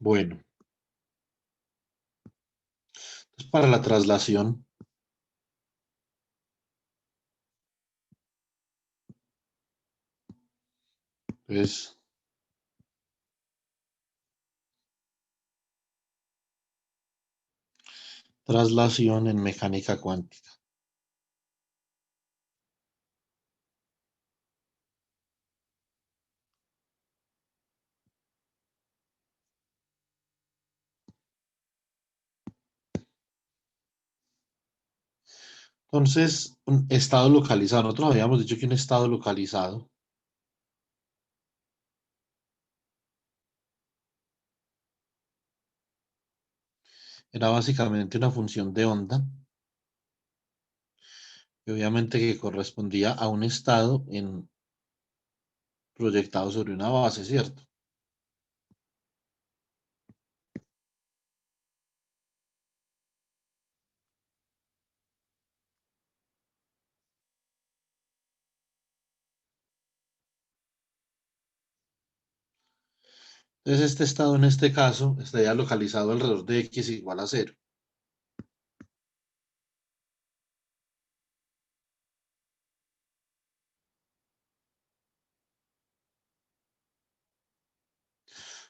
Bueno, entonces para la traslación, pues traslación en mecánica cuántica. Entonces, un estado localizado. Nosotros habíamos dicho que un estado localizado era básicamente una función de onda, y obviamente que correspondía a un estado proyectado sobre una base, ¿cierto? Entonces, este estado en este caso estaría localizado alrededor de x igual a cero.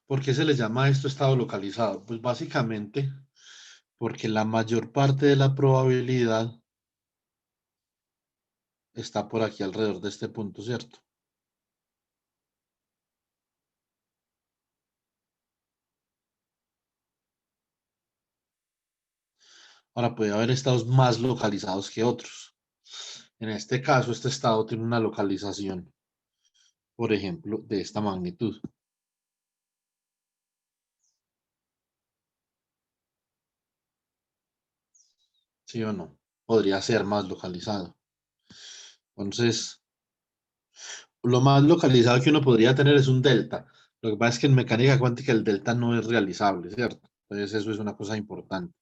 ¿Por qué se le llama a esto estado localizado? Pues básicamente porque la mayor parte de la probabilidad está por aquí alrededor de este punto, ¿cierto? Ahora puede haber estados más localizados que otros. En este caso, este estado tiene una localización, por ejemplo, de esta magnitud. ¿Sí o no? Podría ser más localizado. Entonces, lo más localizado que uno podría tener es un delta. Lo que pasa es que en mecánica cuántica el delta no es realizable, ¿cierto? Entonces, eso es una cosa importante,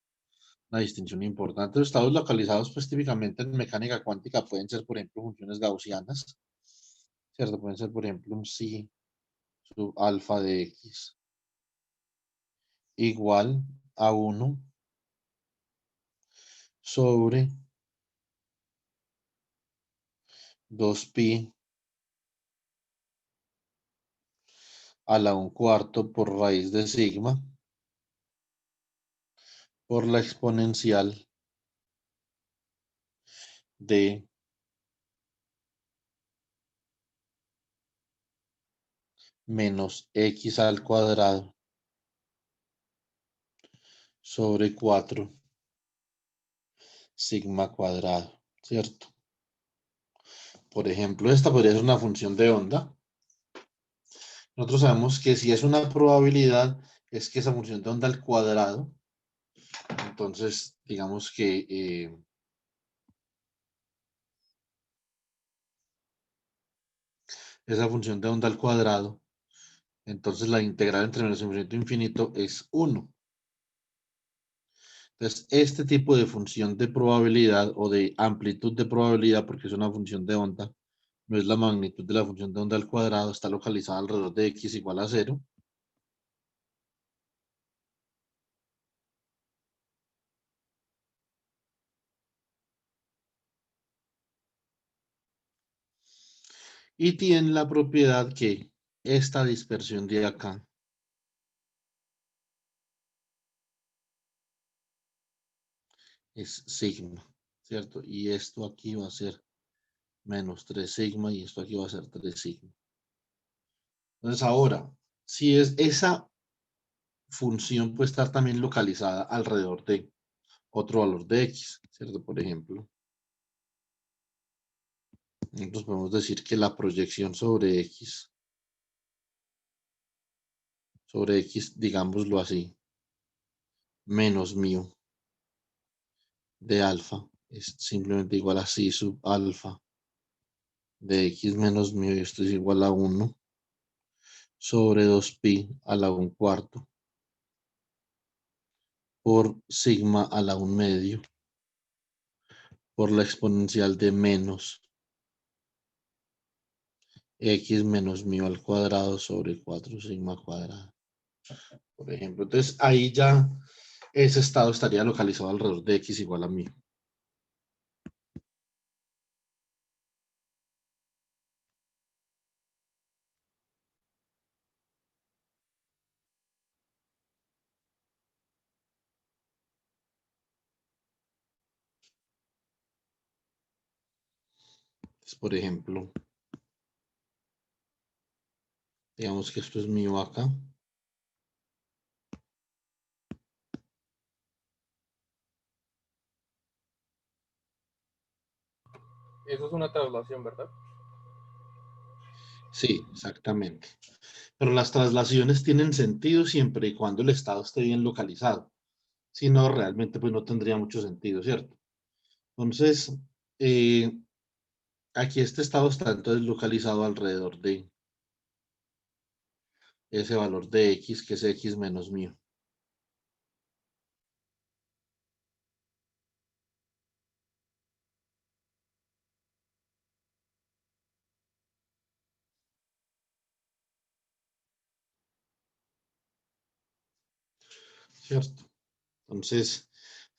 una distinción importante. Los estados localizados, pues típicamente en mecánica cuántica pueden ser, por ejemplo, funciones gaussianas, ¿cierto? Pueden ser, por ejemplo, un psi sub alfa de x igual a 1 sobre 2pi a la 1/4 por raíz de sigma por la exponencial de menos x al cuadrado sobre 4 sigma cuadrado, ¿cierto? Por ejemplo, esta podría ser una función de onda. Nosotros sabemos que si es una probabilidad, es que esa función de onda al cuadrado, entonces digamos que esa función de onda al cuadrado, entonces la integral entre menos infinito e infinito es 1. Entonces, este tipo de función de probabilidad o de amplitud de probabilidad, porque es una función de onda, no es la magnitud de la función de onda al cuadrado, está localizada alrededor de x igual a 0. Y tiene la propiedad que esta dispersión de acá es sigma, ¿cierto? Y esto aquí va a ser menos 3 sigma y esto aquí va a ser 3 sigma. Entonces ahora, si es esa función puede estar también localizada alrededor de otro valor de x, ¿cierto? Por ejemplo, nosotros podemos decir que la proyección sobre x, digámoslo así, menos mu de alfa es simplemente igual a psi sub alfa de x menos mu, y esto es igual a 1 sobre 2pi a la 1/4 por sigma a la 1 medio por la exponencial de menos x menos mu al cuadrado sobre 4 sigma cuadrado. por ejemplo. Entonces, ahí ya ese estado estaría localizado alrededor de X igual a 1000. Entonces, por ejemplo, digamos que esto es mi vaca. Eso es una traslación, ¿verdad? Sí, exactamente. Pero las traslaciones tienen sentido siempre y cuando el estado esté bien localizado. Si no, realmente pues no tendría mucho sentido, ¿cierto? Entonces, eh, aquí este estado está entonces localizado alrededor de ese valor de X, que es X menos mío. ¿Cierto? Entonces,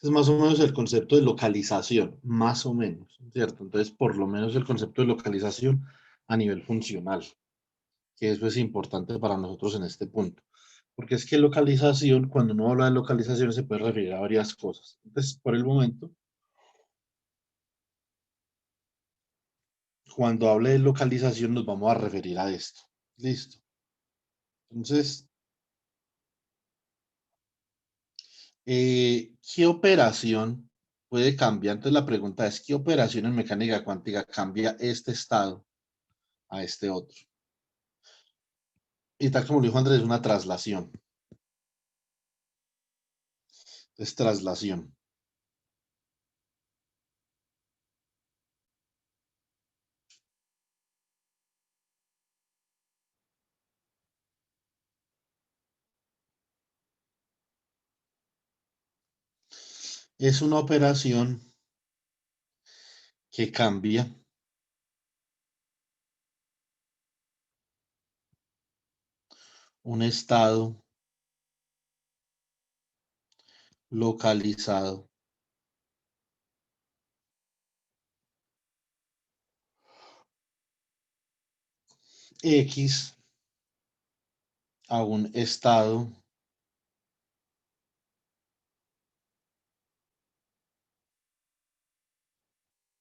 es más o menos el concepto de localización, más o menos, ¿cierto? Entonces, por lo menos el concepto de localización a nivel funcional, que eso es importante para nosotros en este punto. Porque es que localización, cuando uno habla de localización, se puede referir a varias cosas. Entonces, por el momento, cuando hable de localización, nos vamos a referir a esto. Listo. Entonces, ¿qué operación puede cambiar? Entonces, la pregunta es, ¿qué operación en mecánica cuántica cambia este estado a este otro? Y tal como lo dijo Andrés, una traslación. Es traslación. Es una operación que cambia un estado localizado X a un estado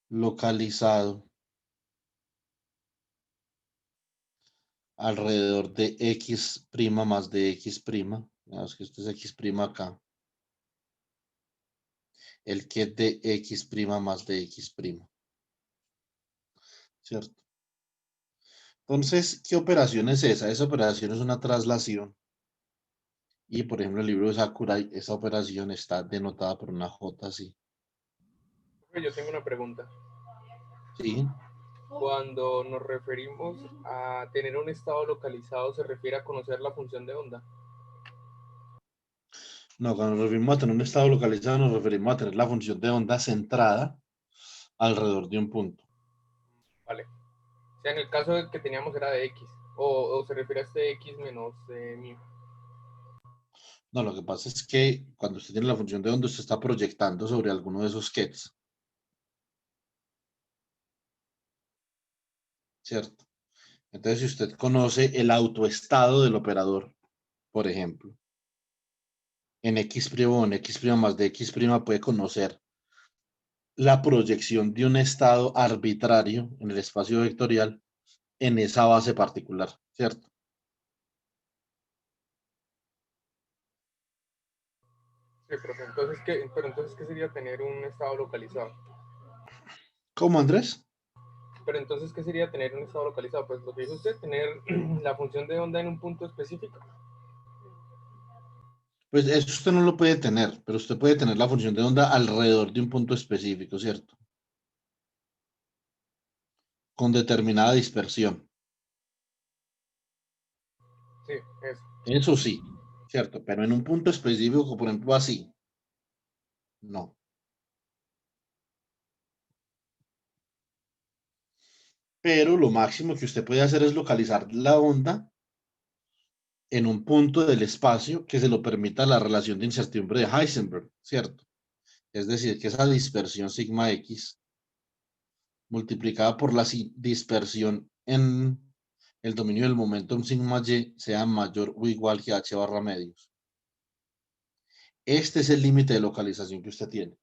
localizado alrededor de X' más de X'. Digamos que esto es X' acá. El que es de X' más de X'. ¿Cierto? Entonces, ¿qué operación es esa? Esa operación es una traslación. Y, por ejemplo, en el libro de Sakurai, esa operación está denotada por una J así. Yo tengo una pregunta. ¿Sí? Cuando nos referimos a tener un estado localizado, ¿se refiere a conocer la función de onda? No, cuando nos referimos a tener un estado localizado, nos referimos a tener la función de onda centrada alrededor de un punto. Vale. O sea, en el caso que teníamos era de X. O se refiere a este X menos mi. No, lo que pasa es que cuando usted tiene la función de onda, usted está proyectando sobre alguno de esos kets, ¿cierto? Entonces, si usted conoce el autoestado del operador, por ejemplo, en X' o en X' más de X' puede conocer la proyección de un estado arbitrario en el espacio vectorial en esa base particular, ¿cierto? Sí, pero entonces, ¿qué sería tener un estado localizado? ¿Cómo, Andrés? Pero entonces, ¿qué sería tener un estado localizado? Pues lo que dice usted, tener la función de onda en un punto específico. Pues eso usted no lo puede tener, pero usted puede tener la función de onda alrededor de un punto específico, ¿cierto? Con determinada dispersión. Sí, eso. Eso sí, ¿cierto? Pero en un punto específico, por ejemplo, así, no. Pero lo máximo que usted puede hacer es localizar la onda en un punto del espacio que se lo permita la relación de incertidumbre de Heisenberg, ¿cierto? Es decir, que esa dispersión sigma x multiplicada por la dispersión en el dominio del momentum sigma y sea mayor o igual que h barra medios. Este es el límite de localización que usted tiene.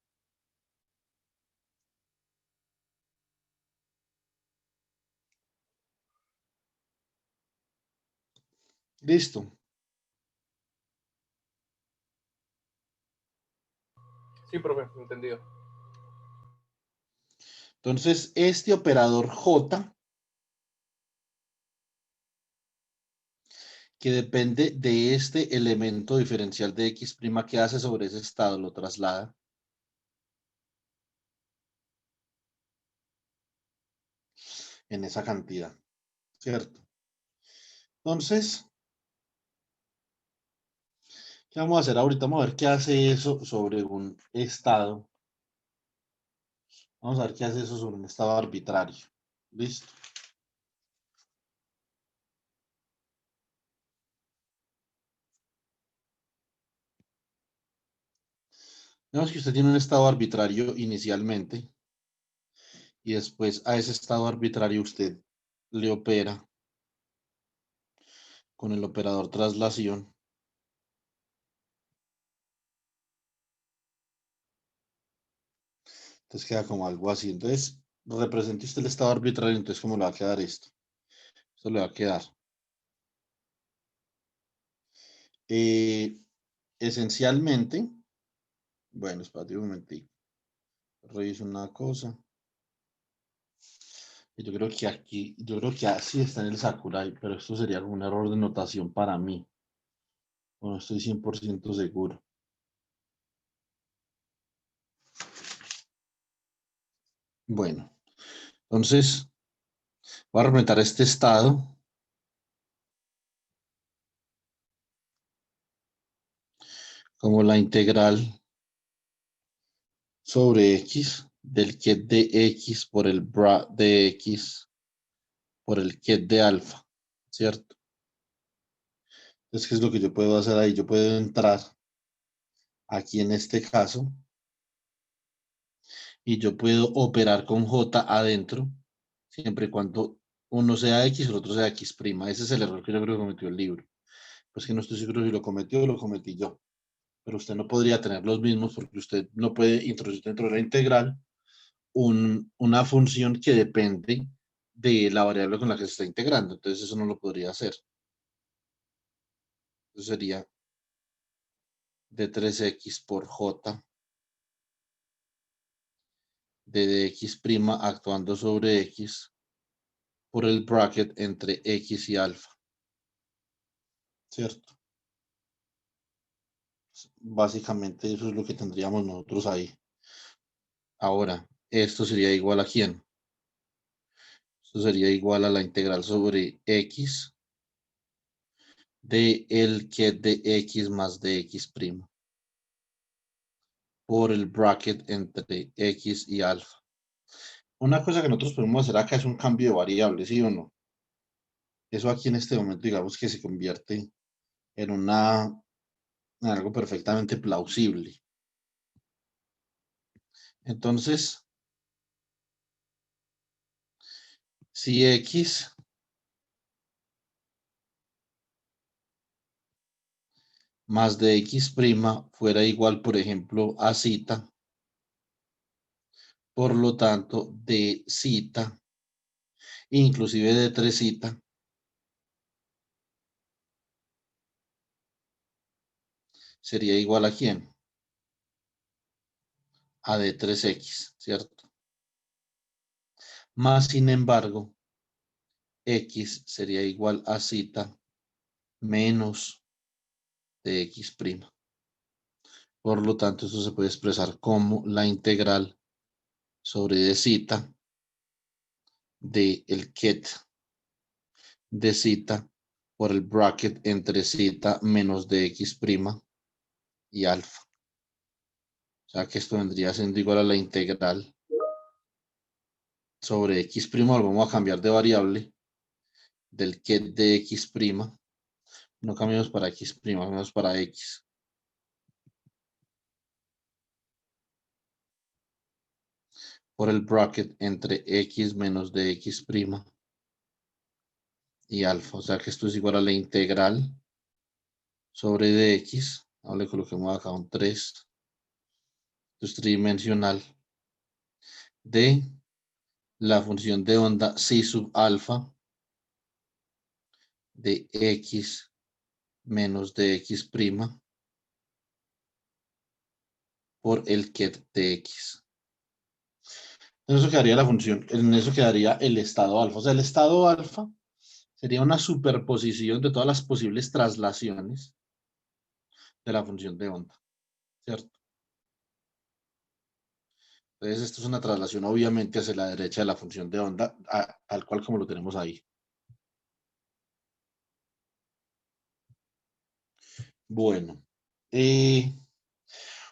Listo. Sí, profe, entendido. Entonces, este operador J, que depende de este elemento diferencial de x' que hace sobre ese estado, lo traslada. En esa cantidad, ¿cierto? Entonces, ¿qué vamos a hacer ahorita? Vamos a ver qué hace eso sobre un estado. Vamos a ver qué hace eso sobre un estado arbitrario. ¿Listo? Vemos que usted tiene un estado arbitrario inicialmente y después a ese estado arbitrario usted le opera con el operador traslación. Entonces queda como algo así. Entonces, represente usted el estado arbitrario, entonces ¿cómo le va a quedar esto? Esto le va a quedar. Esencialmente, bueno, espérate un momentico. Reviso una cosa. Yo creo que aquí, yo creo que así está en el Sakurai, pero esto sería como un error de notación para mí. No estoy 100% seguro. Bueno, entonces voy a representar este estado como la integral sobre x del ket de x por el bra de x por el ket de alfa, ¿cierto? Entonces, ¿qué es lo que yo puedo hacer ahí? Yo puedo entrar aquí en este caso y yo puedo operar con j adentro, siempre y cuando uno sea x y el otro sea x'. Ese es el error que yo creo que cometió el libro. Pues que no estoy seguro si lo cometió o lo cometí yo. Pero usted no podría tener los mismos porque usted no puede introducir dentro de la integral una función que depende de la variable con la que se está integrando. Entonces eso no lo podría hacer. Eso sería de 3x por j de dx' actuando sobre x por el bracket entre x y alfa. ¿Cierto? Básicamente eso es lo que tendríamos nosotros ahí. Ahora, esto sería igual a ¿quién? Esto sería igual a la integral sobre x de el ket de x más de x' por el bracket entre x y alfa. Una cosa que nosotros podemos hacer acá es un cambio de variable, ¿sí o no? Eso aquí en este momento digamos que se convierte en en algo perfectamente plausible. Entonces, si x más de x' fuera igual, por ejemplo, a zeta, por lo tanto, de zeta, inclusive de 3 zeta, sería igual a ¿quién? A de 3x, ¿cierto? Más, sin embargo, x sería igual a zeta menos de x'. Por lo tanto, eso se puede expresar como la integral sobre de zeta de el ket de zeta por el bracket entre zeta menos de x' y alfa. O sea que esto vendría siendo igual a la integral sobre x', lo vamos a cambiar de variable, del ket de x' No cambiamos para x', cambiamos para x. Por el bracket entre x menos dx' y alfa. O sea que esto es igual a la integral sobre dx. Ahora le coloquemos acá un 3. Esto es tridimensional. De la función de onda psi sub alfa de x menos dx' por el ket de x. En eso quedaría la función, en eso quedaría el estado alfa. O sea, el estado alfa sería una superposición de todas las posibles traslaciones de la función de onda, ¿cierto? Entonces, esto es una traslación obviamente hacia la derecha de la función de onda, tal cual como lo tenemos ahí. Bueno,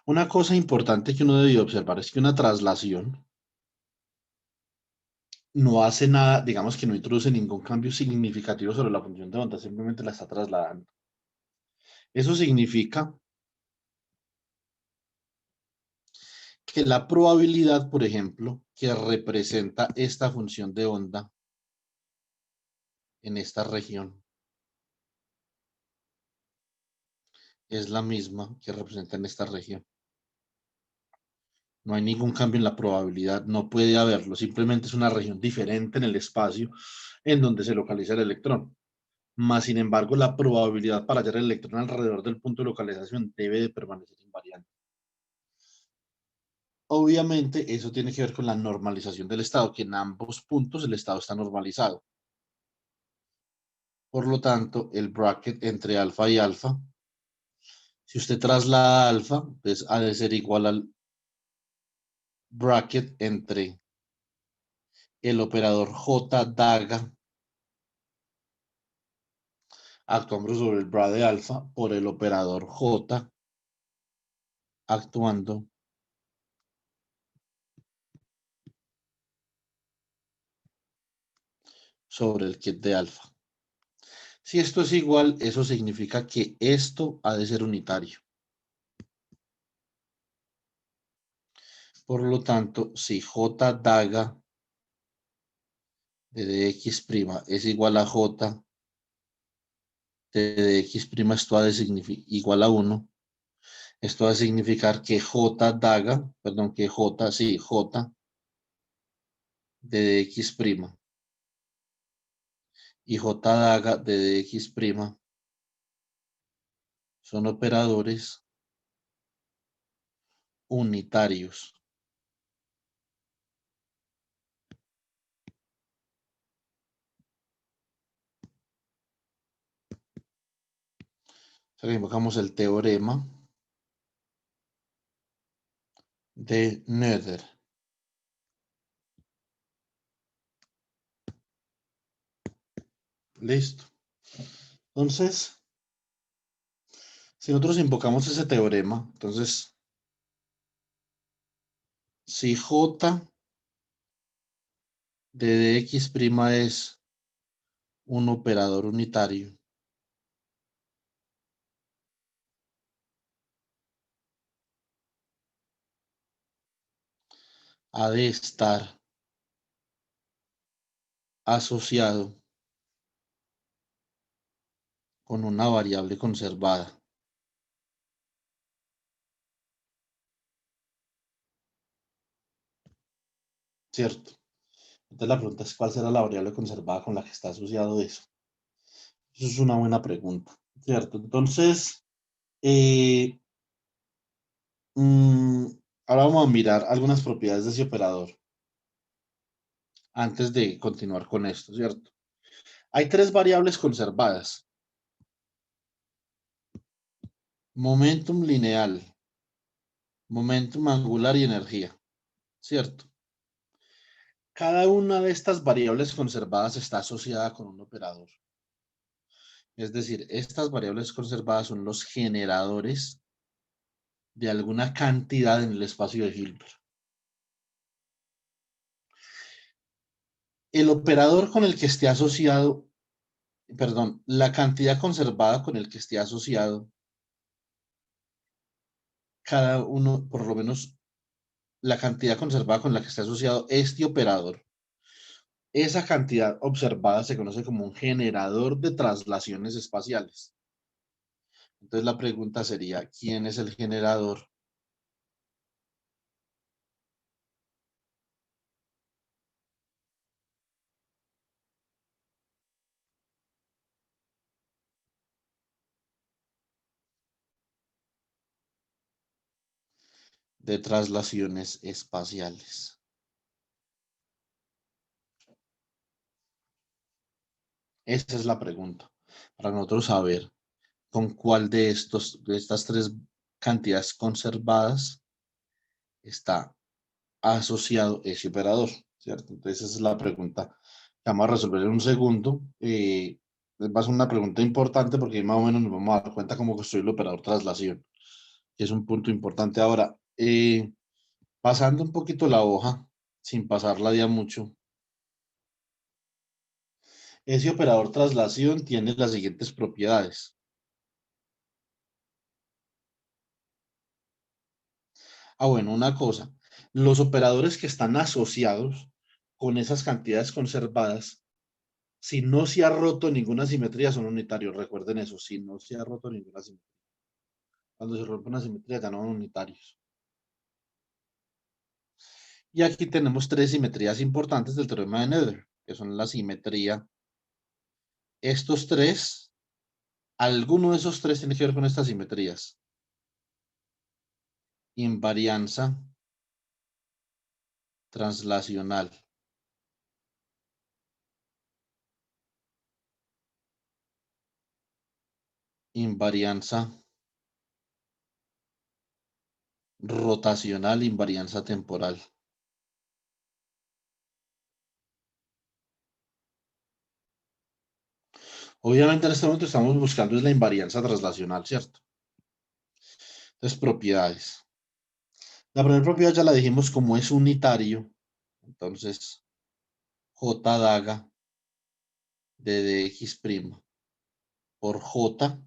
una cosa importante que uno debe observar es que una traslación no hace nada, digamos que no introduce ningún cambio significativo sobre la función de onda, simplemente la está trasladando. Eso significa que la probabilidad, por ejemplo, que representa esta función de onda en esta región es la misma que representa en esta región. No hay ningún cambio en la probabilidad, no puede haberlo, simplemente es una región diferente en el espacio en donde se localiza el electrón. Más sin embargo, la probabilidad para hallar el electrón alrededor del punto de localización debe de permanecer invariante. Obviamente, eso tiene que ver con la normalización del estado, que en ambos puntos el estado está normalizado. Por lo tanto, el bracket entre alfa y alfa, si usted traslada alfa, pues ha de ser igual al bracket entre el operador J daga, actuando sobre el bra de alfa, por el operador J actuando sobre el kit de alfa. Si esto es igual, eso significa que esto ha de ser unitario. Por lo tanto, si J daga de dx' es igual a J de dx', esto ha de significar igual a 1. Esto va a significar que J daga, perdón, que J, sí, J de dx' y J daga de dx' son operadores unitarios. O sea, que invocamos el teorema de Noether. Listo. Entonces, si nosotros invocamos ese teorema, entonces, si J de dx' es un operador unitario, ha de estar asociado con una variable conservada. ¿Cierto? Entonces la pregunta es, ¿cuál será la variable conservada con la que está asociado eso? Eso es una buena pregunta, ¿cierto? Entonces, eh, mm, ahora vamos a mirar algunas propiedades de ese operador antes de continuar con esto, ¿cierto? Hay tres variables conservadas. Momentum lineal, momentum angular y energía, ¿cierto? Cada una de estas variables conservadas está asociada con un operador. Es decir, estas variables conservadas son los generadores de alguna cantidad en el espacio de Hilbert. El operador con el que esté asociado perdón, la cantidad conservada con el que esté asociado, cada uno, por lo menos la cantidad conservada con la que esté asociado este operador. Esa cantidad observada se conoce como un generador de traslaciones espaciales. Entonces la pregunta sería, ¿quién es el generador de traslaciones espaciales? Esa es la pregunta. Para nosotros saber con cuál de estas tres cantidades conservadas está asociado ese operador, ¿cierto? Entonces esa es la pregunta que vamos a resolver en un segundo. Va a ser una pregunta importante porque más o menos nos vamos a dar cuenta cómo construir el operador traslación, que es un punto importante. Ahora, pasando un poquito la hoja, sin pasarla ya mucho, ese operador traslación tiene las siguientes propiedades. Bueno, una cosa, los operadores que están asociados con esas cantidades conservadas, si no se ha roto ninguna simetría, son unitarios. Recuerden eso, si no se ha roto ninguna simetría. Cuando se rompe una simetría, ya no son unitarios. Y aquí tenemos tres simetrías importantes del teorema de Noether, que son la simetría. Estos tres, alguno de esos tres tiene que ver con estas simetrías. Invarianza translacional. Invarianza rotacional, invarianza temporal. Obviamente en este momento estamos buscando es la invarianza translacional, ¿cierto? Entonces, propiedades. La primera propiedad ya la dijimos como es unitario. Entonces, J daga de dx' por J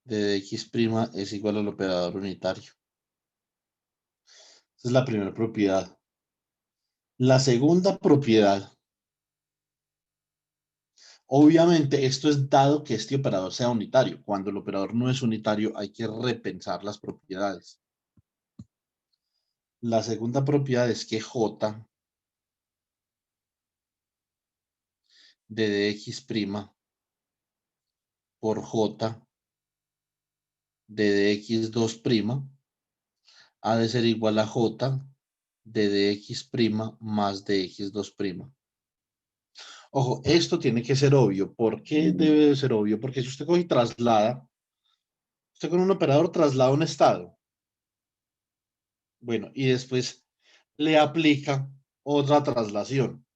de dx' es igual al operador unitario. Esa es la primera propiedad. La segunda propiedad, obviamente esto es dado que este operador sea unitario. Cuando el operador no es unitario hay que repensar las propiedades. La segunda propiedad es que J de dx' por J de dx2' ha de ser igual a J de dx' más dx2'. Ojo, esto tiene que ser obvio. ¿Por qué debe de ser obvio? Porque si usted coge y traslada, usted con un operador traslada un estado. Bueno, y después le aplica otra traslación.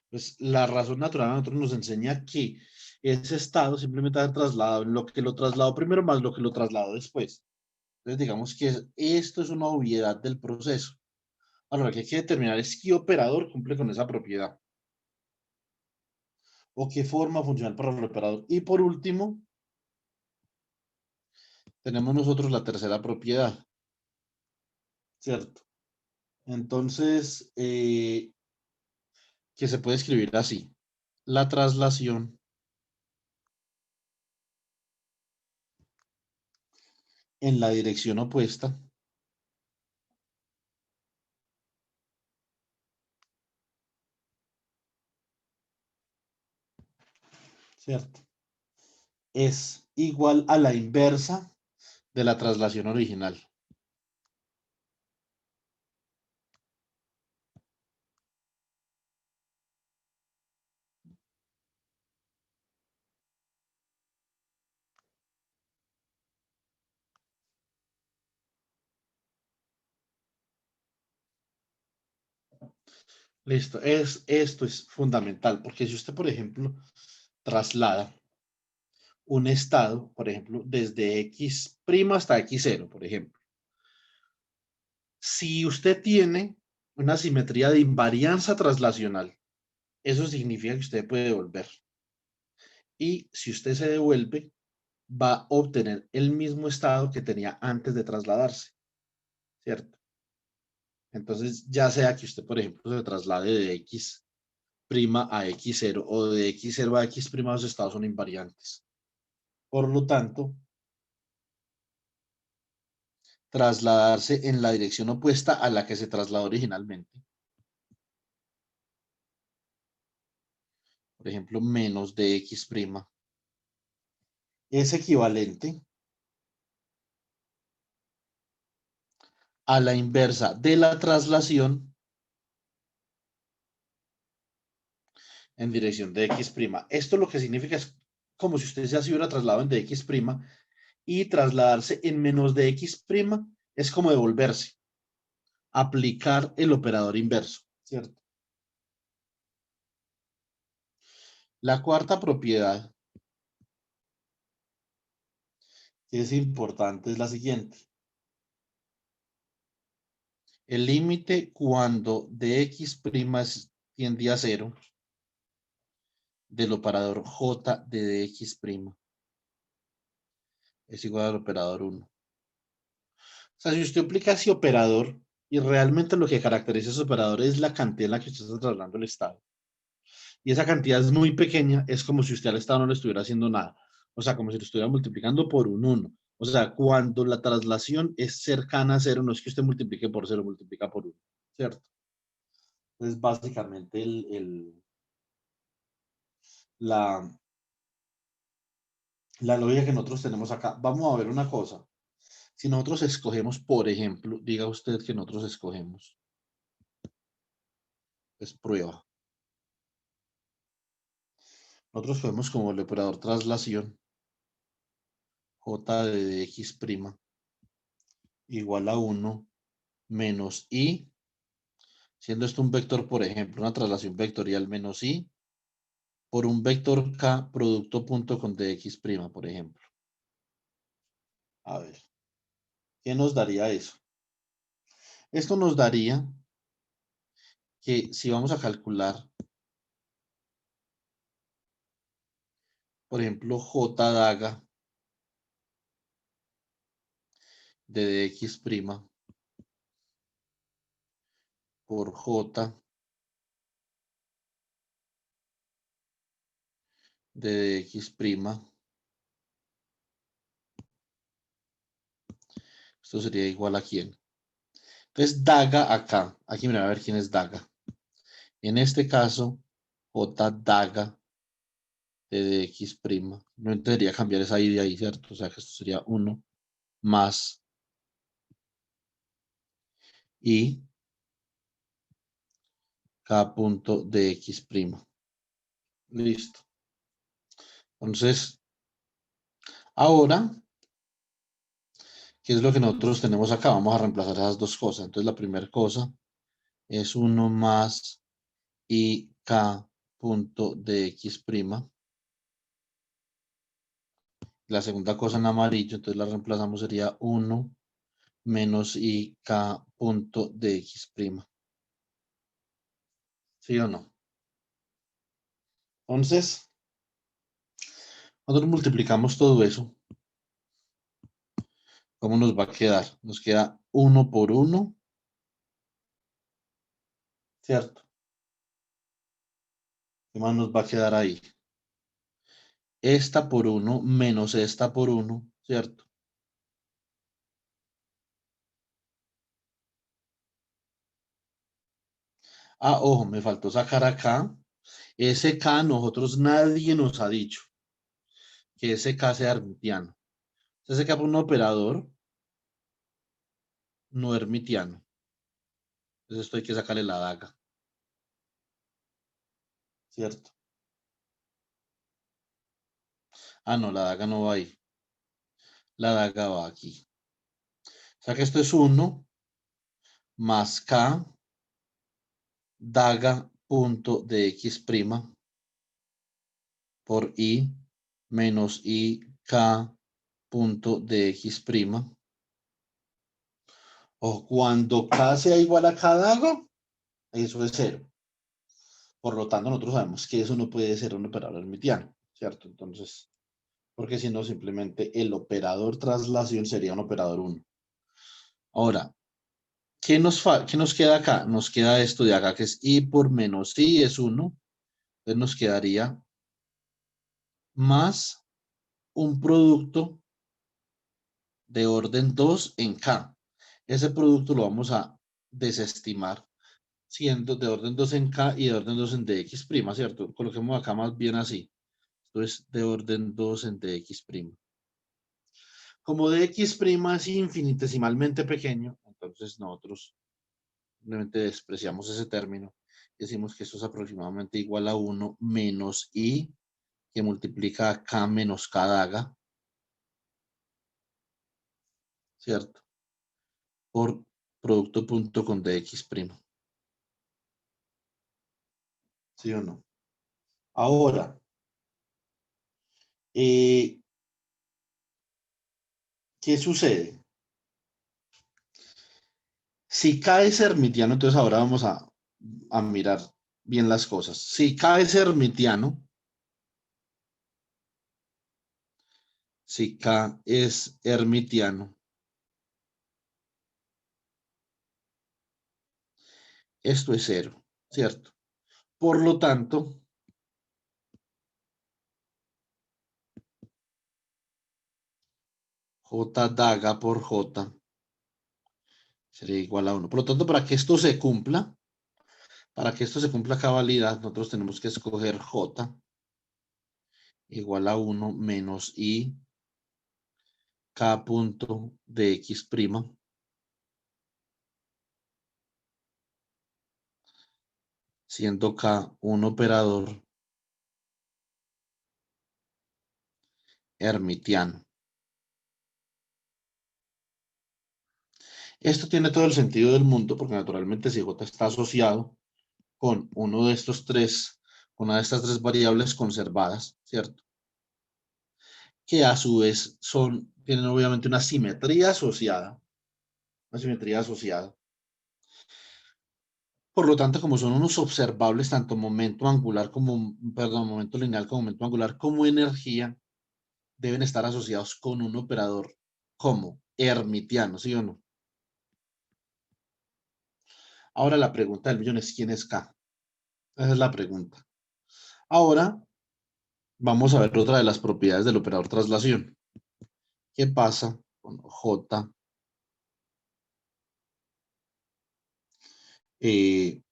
Pues la razón natural a nosotros nos enseña que ese estado simplemente ha trasladado lo que lo trasladó primero más lo que lo trasladó después. Entonces digamos que esto es una obviedad del proceso. Ahora, lo que hay que determinar es qué operador cumple con esa propiedad o qué forma funcional para el operador. Y por último, tenemos nosotros la tercera propiedad, ¿cierto? Entonces, que se puede escribir así. La traslación en la dirección opuesta, ¿cierto? Es igual a la inversa de la traslación original. Listo, esto es fundamental, porque si usted, por ejemplo, traslada un estado, por ejemplo, desde x' hasta x0, por ejemplo. Si usted tiene una simetría de invarianza traslacional. Eso significa que usted puede devolver. Y si usted se devuelve, va a obtener el mismo estado que tenía antes de trasladarse, ¿cierto? Entonces, ya sea que usted, por ejemplo, se traslade de X' a X0 o de X0 a X', los estados son invariantes. Por lo tanto, trasladarse en la dirección opuesta a la que se trasladó originalmente. Por ejemplo, menos de X' es equivalente a la inversa de la traslación en dirección de X'. Esto lo que significa es como si usted se hubiera trasladado en de X' y trasladarse en menos de X' es como devolverse, aplicar el operador inverso, ¿cierto? La cuarta propiedad que es importante es la siguiente. El límite cuando de X' tiende a 0 del operador J de dx' es igual al operador 1. O sea, si usted aplica ese operador y realmente lo que caracteriza ese operador es la cantidad en la que usted está trasladando el estado, y esa cantidad es muy pequeña, es como si usted al estado no le estuviera haciendo nada. O sea, como si lo estuviera multiplicando por un 1. O sea, cuando la traslación es cercana a 0, no es que usted multiplique por 0, multiplica por 1, ¿cierto? Entonces, básicamente, la, la lógica que nosotros tenemos acá. Vamos a ver una cosa. Si nosotros escogemos, por ejemplo, diga usted que nosotros escogemos, es prueba. Nosotros podemos como el operador traslación, j de x' igual a 1 menos i, siendo esto un vector, por ejemplo, una traslación vectorial menos i, por un vector k producto punto con dx', por ejemplo. A ver, ¿qué nos daría eso? Esto nos daría que si vamos a calcular, por ejemplo, j daga de dx' por j de dx', esto sería igual a quién. Entonces, daga acá, aquí mira a ver quién es daga. En este caso, j daga de dx', no debería cambiar esa i de ahí, ¿cierto? O sea que esto sería 1 más i k punto dx'. Listo. Entonces, ahora, ¿qué es lo que nosotros tenemos acá? Vamos a reemplazar esas dos cosas. Entonces, la primera cosa es 1 más i k punto dx'. La segunda cosa en amarillo, entonces la reemplazamos, sería 1 menos i k punto dx'. ¿Sí o no? Entonces, nosotros multiplicamos todo eso. ¿Cómo nos va a quedar? Nos queda 1 por 1, ¿cierto? ¿Qué más nos va a quedar ahí? Esta por 1 menos esta por 1, ¿cierto? Ah, ojo, me faltó sacar acá. Ese K, nosotros nadie nos ha dicho que ese K sea hermitiano. Ese K por un operador no hermitiano. Entonces esto hay que sacarle la daga, ¿cierto? Ah, no, la daga no va ahí. La daga va aquí. O sea que esto es 1 más K daga punto dx' por i menos i k punto dx'. O cuando k sea igual a k daga, eso es cero. Por lo tanto, nosotros sabemos que eso no puede ser un operador hermitiano, ¿cierto? Entonces, porque si no, simplemente el operador traslación sería un operador 1. Ahora, ¿qué nos queda acá? Nos queda esto de acá, que es i por menos i es 1. Entonces nos quedaría más un producto de orden 2 en K. Ese producto lo vamos a desestimar siendo de orden 2 en K y de orden 2 en dx', ¿cierto? Coloquemos acá más bien así. Esto es de orden 2 en dx'. Como dx' es infinitesimalmente pequeño, entonces nosotros simplemente despreciamos ese término. Decimos que esto es aproximadamente igual a 1 menos i que multiplica a k menos k daga, ¿cierto? Por producto punto con dx'. ¿Sí o no? Ahora, ¿qué sucede? Si K es hermitiano, entonces ahora vamos a mirar bien las cosas. Si K es hermitiano, si K es hermitiano, esto es cero, ¿cierto? Por lo tanto, J daga por J sería igual a 1. Por lo tanto, para que esto se cumpla a cabalidad, nosotros tenemos que escoger J igual a 1 menos I K punto de X', siendo K un operador hermitiano. Esto tiene todo el sentido del mundo porque naturalmente si J está asociado con uno de estos tres, una de estas tres variables conservadas, ¿cierto? Que a su vez tienen obviamente una simetría asociada, una simetría asociada. Por lo tanto, como son unos observables, tanto momento angular como, perdón, momento lineal como momento angular, como energía, deben estar asociados con un operador como hermitiano, ¿sí o no? Ahora la pregunta del millón es ¿quién es K? Esa es la pregunta. Ahora vamos a ver otra de las propiedades del operador traslación. ¿Qué pasa con J de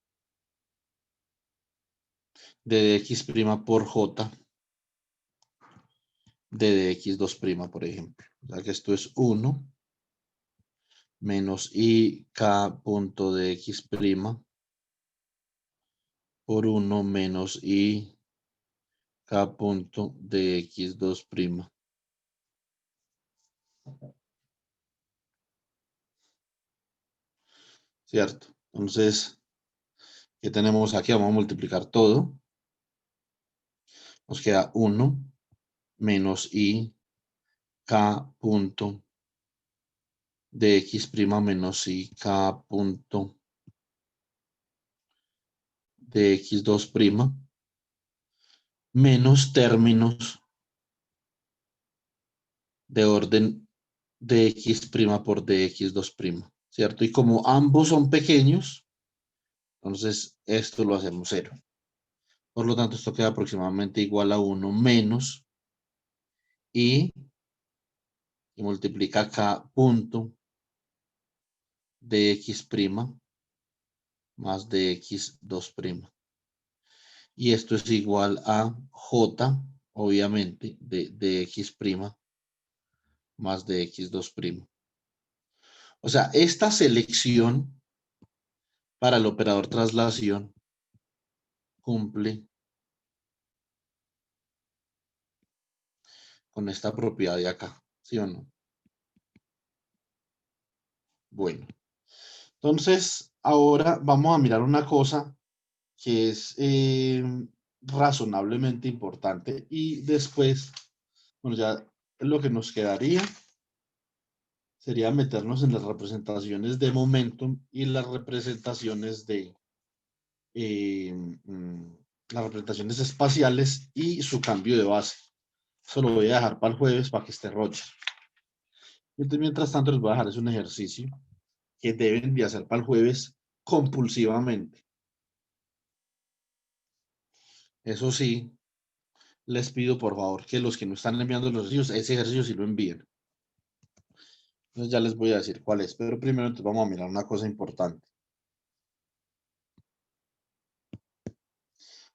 dx' por J de dx2', por ejemplo? O sea que esto es 1 menos i k punto dx' por 1 menos i k punto dx2'. ¿Cierto? Entonces, ¿qué tenemos aquí? Vamos a multiplicar todo. Nos queda 1 menos i k punto dx' menos i k punto dx2' menos términos de orden dx' por dx2', ¿cierto? Y como ambos son pequeños, entonces esto lo hacemos cero. Por lo tanto, esto queda aproximadamente igual a 1 menos i y multiplica k punto dx' más dx2'. Y esto es igual a j, obviamente, de dx' más dx2'. O sea, esta selección para el operador traslación cumple con esta propiedad de acá, ¿sí o no? Bueno, entonces ahora vamos a mirar una cosa que es razonablemente importante y después, bueno, ya lo que nos quedaría sería meternos en las representaciones de momentum y las representaciones de eh, mm, las representaciones espaciales y su cambio de base. Eso lo voy a dejar para el jueves para que esté Roger. Entonces, mientras tanto, les voy a dejar es un ejercicio que deben de hacer para el jueves compulsivamente. Eso sí, les pido por favor que los que no están enviando los ejercicios, ese ejercicio sí lo envíen. Entonces ya les voy a decir cuál es, pero primero entonces vamos a mirar una cosa importante.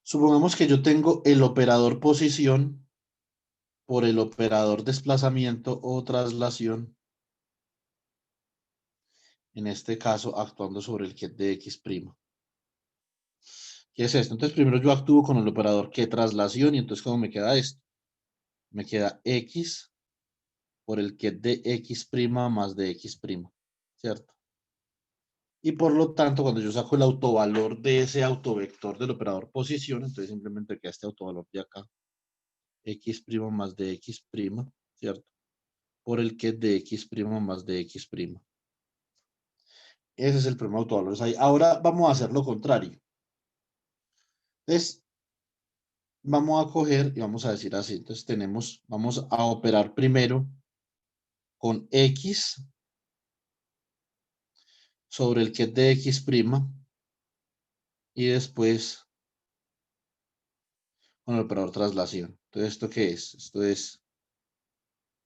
Supongamos que yo tengo el operador posición por el operador desplazamiento o traslación, en este caso actuando sobre el ket de x'. ¿Qué es esto? Entonces primero yo actúo con el operador que traslación y entonces ¿cómo me queda esto? Me queda x por el ket de x' más de x', ¿cierto? Y por lo tanto, cuando yo saco el autovalor de ese autovector del operador posición, entonces simplemente queda este autovalor de acá, x' más de x', ¿cierto? Por el ket de x' más de x'. Ese es el primer autovalor ahí. Ahora vamos a hacer lo contrario. Entonces, vamos a coger y vamos a decir así. Entonces vamos a operar primero con x sobre el ket de x' y después con el operador traslación. Entonces, ¿esto qué es? Esto es,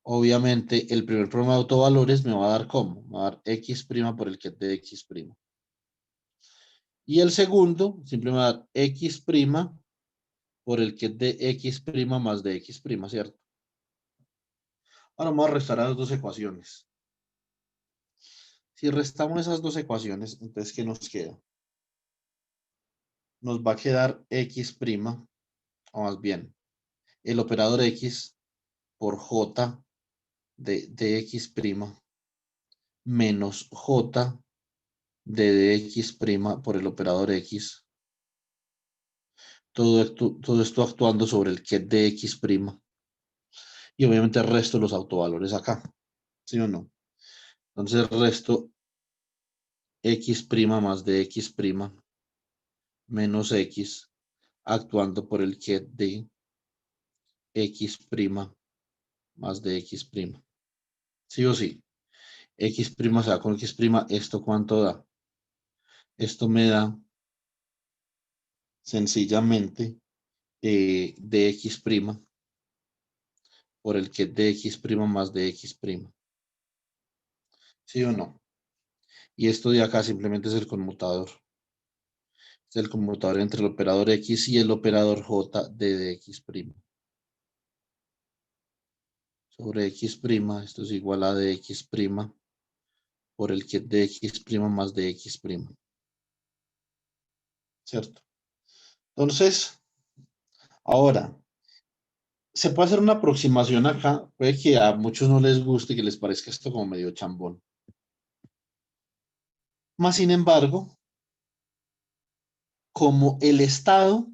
obviamente, el primer problema de autovalores me va a dar ¿cómo? Me va a dar x' por el ket de x'. Y el segundo, simplemente me va a dar x' por el ket de x' más de x', ¿cierto? Ahora vamos a restar las dos ecuaciones. Si restamos esas dos ecuaciones, entonces, ¿qué nos queda? Nos va a quedar x', o más bien, el operador x por j de x' menos j de dx' por el operador x. Todo esto actuando sobre el ket de x'. Y obviamente resto los autovalores acá. ¿Sí o no? Entonces resto x' más de x' menos x actuando por el ket de x' más de x'. ¿Sí o sí? X' se da con x'. ¿Esto cuánto da? Esto me da sencillamente dx' por el ket de x' más de x'. ¿Sí o no? Y esto de acá simplemente es el conmutador. Es el conmutador entre el operador x y el operador j de dx'. Sobre x', esto es igual a dx' por el ket de x' más de x'. ¿Cierto? Entonces, ahora, se puede hacer una aproximación acá. Puede que a muchos no les guste, que les parezca esto como medio chambón. Más sin embargo, como el estado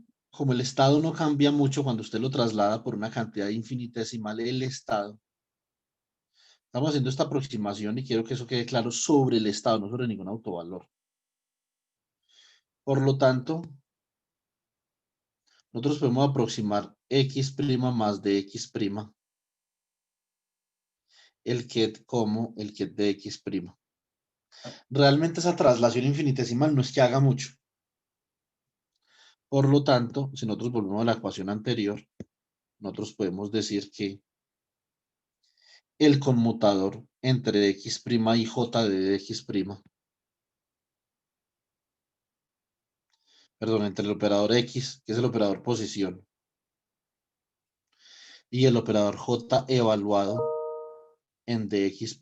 no cambia mucho cuando usted lo traslada por una cantidad infinitesimal, el estado, estamos haciendo esta aproximación y quiero que eso quede claro sobre el estado, no sobre ningún autovalor. Por lo tanto, nosotros podemos aproximar x' más de x', el ket como el ket de x'. Realmente esa traslación infinitesimal no es que haga mucho. Por lo tanto, si nosotros volvemos a la ecuación anterior, nosotros podemos decir que el conmutador entre x' y j de x', perdón, entre el operador x, que es el operador posición, y el operador j evaluado en dx',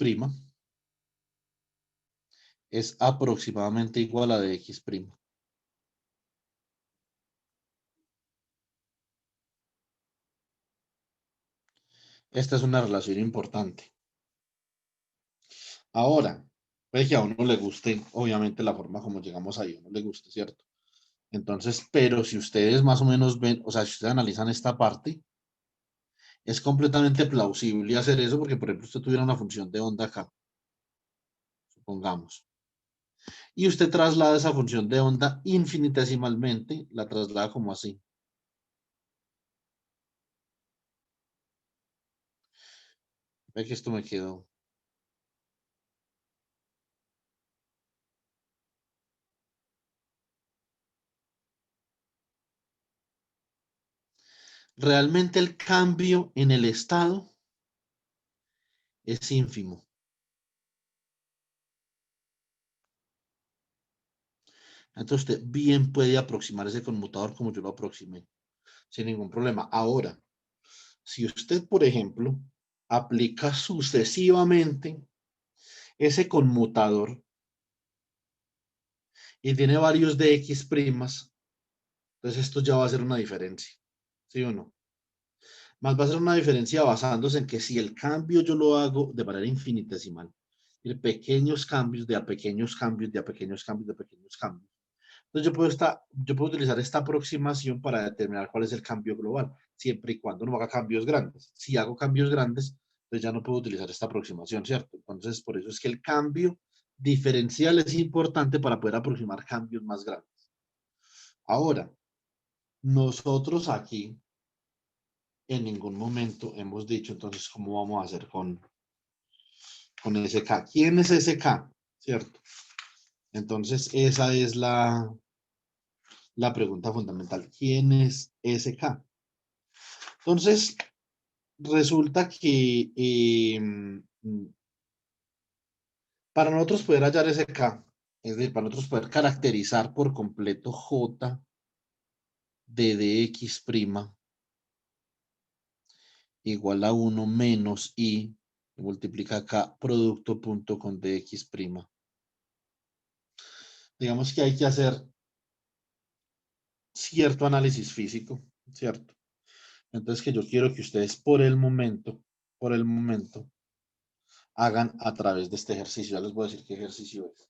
es aproximadamente igual a dx'. Esta es una relación importante. Ahora, puede que a uno le guste, obviamente, la forma como llegamos ahí, a uno le guste, ¿cierto? Entonces, pero si ustedes más o menos ven, o sea, si ustedes analizan esta parte, es completamente plausible hacer eso porque, por ejemplo, usted tuviera una función de onda acá, supongamos. Y usted traslada esa función de onda infinitesimalmente, la traslada como así. Ve que esto me quedó. Realmente el cambio en el estado es ínfimo. Entonces usted bien puede aproximar ese conmutador como yo lo aproximé, sin ningún problema. Ahora, si usted, por ejemplo, aplica sucesivamente ese conmutador y tiene varios de X primas, entonces esto ya va a ser una diferencia. ¿Sí o no? Más va a ser una diferencia basándose en que si el cambio yo lo hago de manera infinitesimal, de pequeños cambios, de a pequeños cambios, de a pequeños cambios, de pequeños cambios. Entonces yo puedo utilizar esta aproximación para determinar cuál es el cambio global, siempre y cuando no haga cambios grandes. Si hago cambios grandes, pues ya no puedo utilizar esta aproximación, ¿cierto? Entonces, por eso es que el cambio diferencial es importante para poder aproximar cambios más grandes. Ahora, nosotros aquí en ningún momento hemos dicho, entonces, ¿cómo vamos a hacer con SK? ¿Quién es SK? ¿Cierto? Entonces, esa es la pregunta fundamental. ¿Quién es SK? Entonces, resulta que para nosotros poder hallar SK, es decir, para nosotros poder caracterizar por completo J de dx' igual a 1 menos I, multiplica acá producto punto con dx'. Digamos que hay que hacer cierto análisis físico, ¿cierto? Entonces que yo quiero que ustedes por el momento, hagan a través de este ejercicio. Ya les voy a decir qué ejercicio es.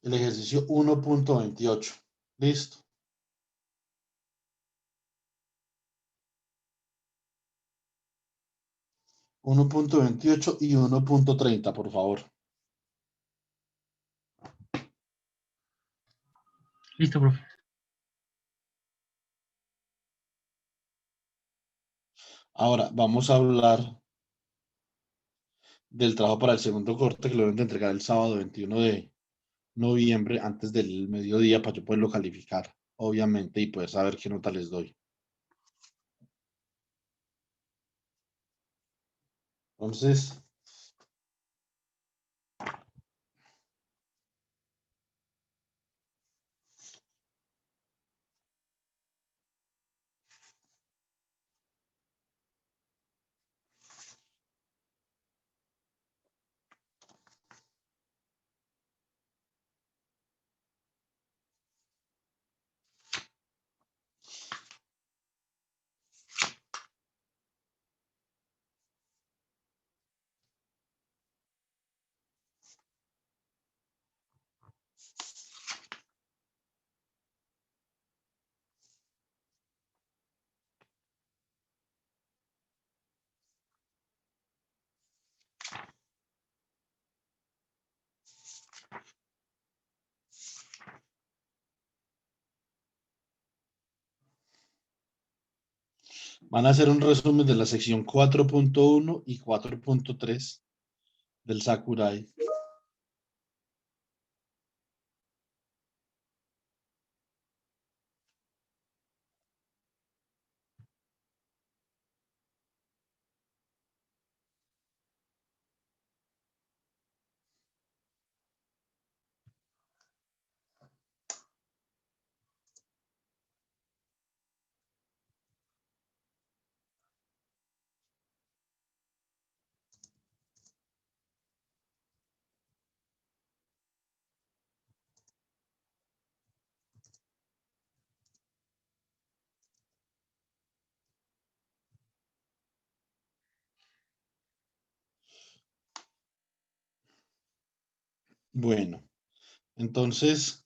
El ejercicio 1.28. ¿Listo? 1.28 y 1.30, por favor. Listo, profe. Ahora vamos a hablar del trabajo para el segundo corte que lo deben de entregar el sábado 21 de noviembre antes del mediodía para yo poderlo calificar, obviamente, y poder saber qué nota les doy. Entonces, Van a hacer un resumen de la sección 4.1 y 4.3 del Sakurai. Bueno, entonces,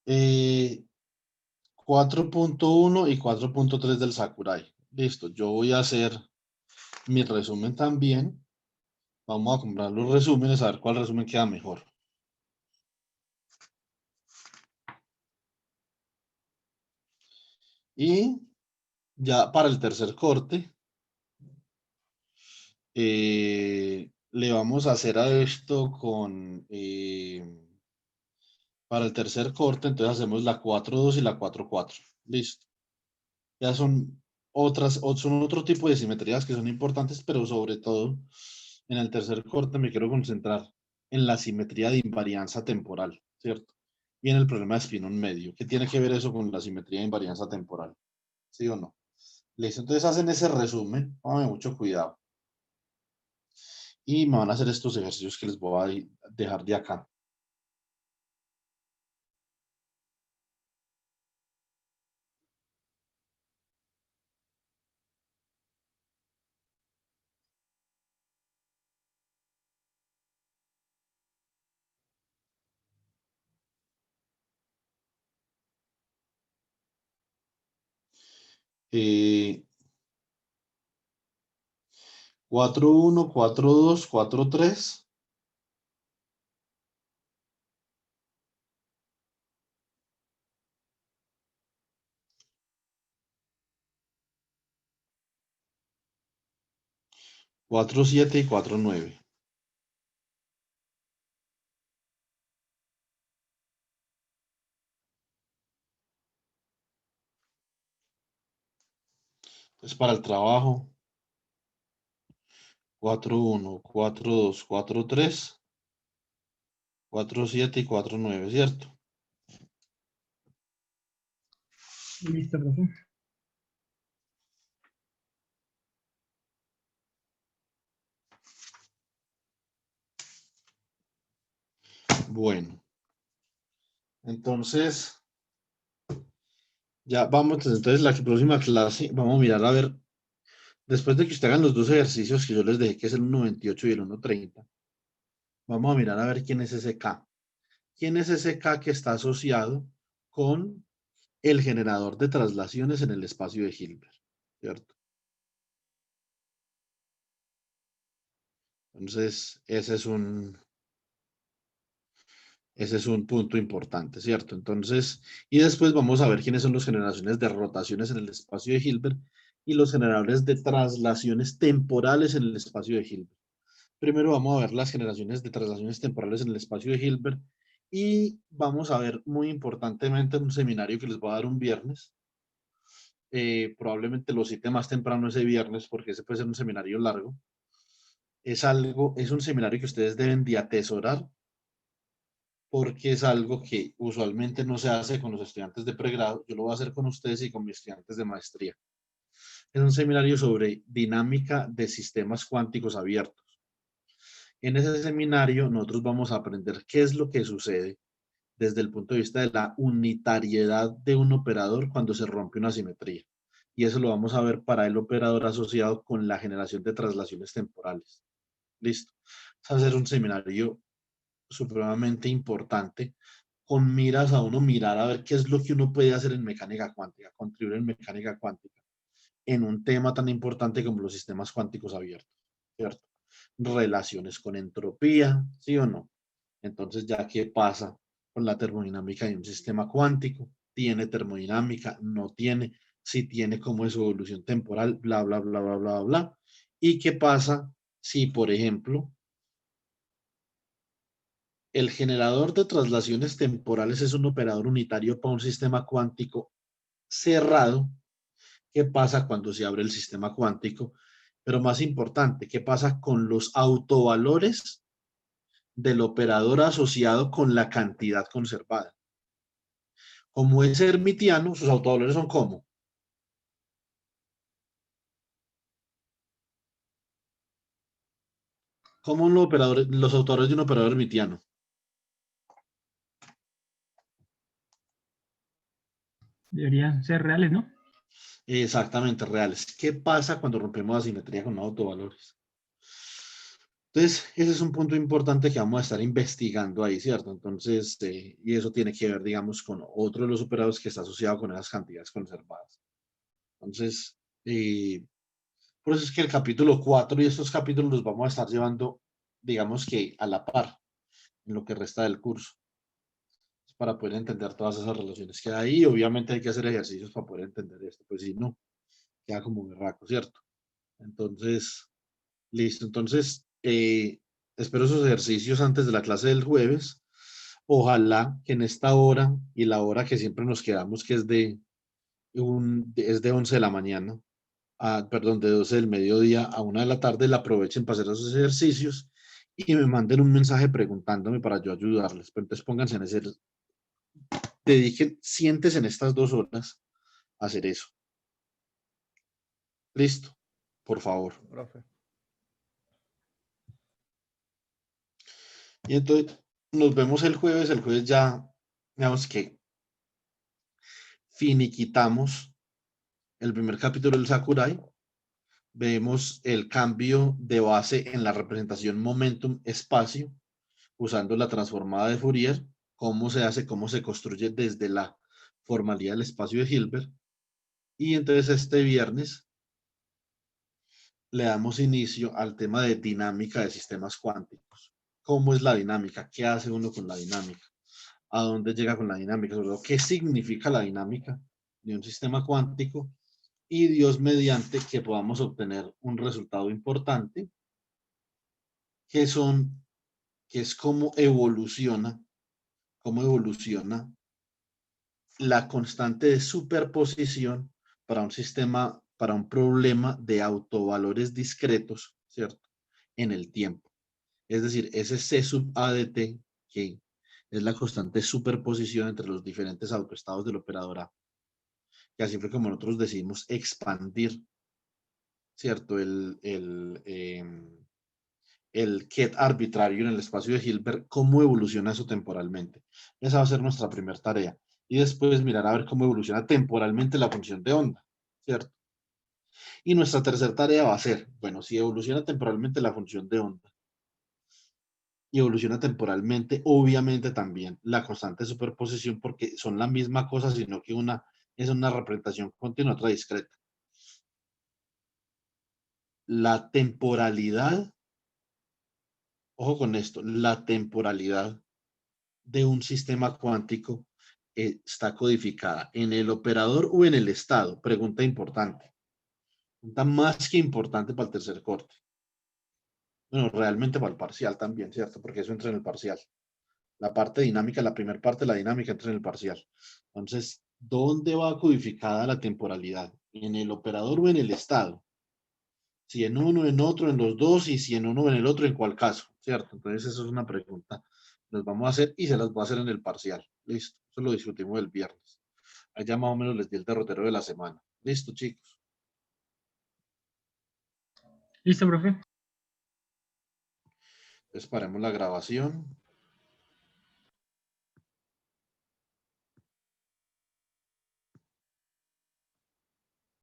4.1 y 4.3 del Sakurai. Listo, yo voy a hacer mi resumen también. Vamos a comprar los resúmenes, a ver cuál resumen queda mejor. Y ya para el tercer corte, le vamos a hacer a esto con, para el tercer corte, entonces hacemos la 4.2 y la 4.4. Listo. Ya son son otro tipo de simetrías que son importantes, pero sobre todo en el tercer corte me quiero concentrar en la simetría de invarianza temporal, ¿cierto? Y en el problema de espinón medio. ¿Qué tiene que ver eso con la simetría de invarianza temporal? ¿Sí o no? Listo, entonces hacen ese resumen, pónganme mucho cuidado. Y me van a hacer estos ejercicios que les voy a dejar de acá. Eh, 4.1, 4.2, 4.3. Cuatro siete y 4.9. Entonces para el trabajo, 4.1, 4.2, 4.3, 4.7 y 4.9, ¿cierto? Listo, profe. Bueno, entonces ya vamos, entonces la próxima clase vamos a mirar a ver, después de que ustedes hagan los dos ejercicios que yo les dejé, que es el 1.28 y el 1.30, vamos a mirar a ver quién es ese K. ¿Quién es ese K que está asociado con el generador de traslaciones en el espacio de Hilbert? ¿Cierto? Entonces, ese es un punto importante, ¿cierto? Entonces, y después vamos a ver quiénes son las generaciones de rotaciones en el espacio de Hilbert y los generadores de traslaciones temporales en el espacio de Hilbert. Primero vamos a ver las generaciones de traslaciones temporales en el espacio de Hilbert y vamos a ver muy importantemente un seminario que les voy a dar un viernes. Probablemente lo cite más temprano ese viernes porque ese puede ser un seminario largo. Es un seminario que ustedes deben de atesorar porque es algo que usualmente no se hace con los estudiantes de pregrado. Yo lo voy a hacer con ustedes y con mis estudiantes de maestría. Es un seminario sobre dinámica de sistemas cuánticos abiertos. En ese seminario nosotros vamos a aprender qué es lo que sucede desde el punto de vista de la unitariedad de un operador cuando se rompe una simetría. Y eso lo vamos a ver para el operador asociado con la generación de traslaciones temporales. Listo. Va a ser un seminario supremamente importante con miras a uno mirar a ver qué es lo que uno puede hacer en mecánica cuántica, contribuir en mecánica cuántica, en un tema tan importante como los sistemas cuánticos abiertos, ¿cierto? Relaciones con entropía, ¿sí o no? Entonces, ya qué pasa con la termodinámica de un sistema cuántico, tiene termodinámica, no tiene, si tiene como es su evolución temporal, bla, bla, bla, bla, bla, bla. ¿Y qué pasa si, por ejemplo, el generador de traslaciones temporales es un operador unitario para un sistema cuántico cerrado? ¿Qué pasa cuando se abre el sistema cuántico? Pero más importante, ¿qué pasa con los autovalores del operador asociado con la cantidad conservada? Como es hermitiano, sus autovalores son ¿cómo? ¿Cómo los autovalores de un operador hermitiano? Deberían ser reales, ¿no? Exactamente, reales. ¿Qué pasa cuando rompemos la simetría con autovalores? Entonces, ese es un punto importante que vamos a estar investigando ahí, ¿cierto? Entonces, y eso tiene que ver, digamos, con otro de los operadores que está asociado con esas cantidades conservadas. Entonces, por eso es que el capítulo 4 y estos capítulos los vamos a estar llevando, digamos que a la par, en lo que resta del curso, para poder entender todas esas relaciones que hay. Y obviamente hay que hacer ejercicios para poder entender esto, pues si no, queda como berraco, ¿cierto? Entonces, listo. Entonces, espero esos ejercicios antes de la clase del jueves. Ojalá que en esta hora y la hora que siempre nos quedamos, que es de 11 de la mañana, perdón, de 12 del mediodía a 1 de la tarde, la aprovechen para hacer esos ejercicios y me manden un mensaje preguntándome para yo ayudarles. Pero entonces pónganse en ese, dediquen, siéntese en estas 2 horas a hacer eso. Listo, por favor. Profe. Y entonces nos vemos el jueves. El jueves ya, digamos que finiquitamos el primer capítulo del Sakurai. Vemos el cambio de base en la representación momentum-espacio usando la transformada de Fourier, cómo se hace, cómo se construye desde la formalidad del espacio de Hilbert. Y entonces este viernes le damos inicio al tema de dinámica de sistemas cuánticos. ¿Cómo es la dinámica? ¿Qué hace uno con la dinámica? ¿A dónde llega con la dinámica? Sobre todo, ¿qué significa la dinámica de un sistema cuántico? Y Dios mediante que podamos obtener un resultado importante, que es cómo evoluciona la constante de superposición para un sistema, para un problema de autovalores discretos, ¿cierto? En el tiempo. Es decir, ese C sub A de T, que es la constante de superposición entre los diferentes autoestados del operador A, que así fue como nosotros decidimos expandir, ¿cierto? El Ket arbitrario en el espacio de Hilbert, cómo evoluciona eso temporalmente. Esa va a ser nuestra primera tarea. Y después mirar a ver cómo evoluciona temporalmente la función de onda, ¿cierto? Y nuestra tercera tarea va a ser, bueno, si evoluciona temporalmente la función de onda y evoluciona temporalmente, obviamente también la constante de superposición, porque son la misma cosa, sino que una es una representación continua, otra discreta. La temporalidad, ojo con esto, la temporalidad de un sistema cuántico está codificada en el operador o en el estado. Pregunta importante. Pregunta más que importante para el tercer corte. Bueno, realmente para el parcial también, ¿cierto? Porque eso entra en el parcial. La parte dinámica, la primera parte de la dinámica entra en el parcial. Entonces, ¿dónde va codificada la temporalidad? ¿En el operador o en el estado? Si en uno, en otro, en los dos, y si en uno o en el otro, ¿en cuál caso? ¿Cierto? Entonces, eso es una pregunta que nos vamos a hacer y se las voy a hacer en el parcial. Listo. Eso lo discutimos el viernes. Allá más o menos les di el derrotero de la semana. Listo, chicos. Listo, profe. Entonces, paremos la grabación.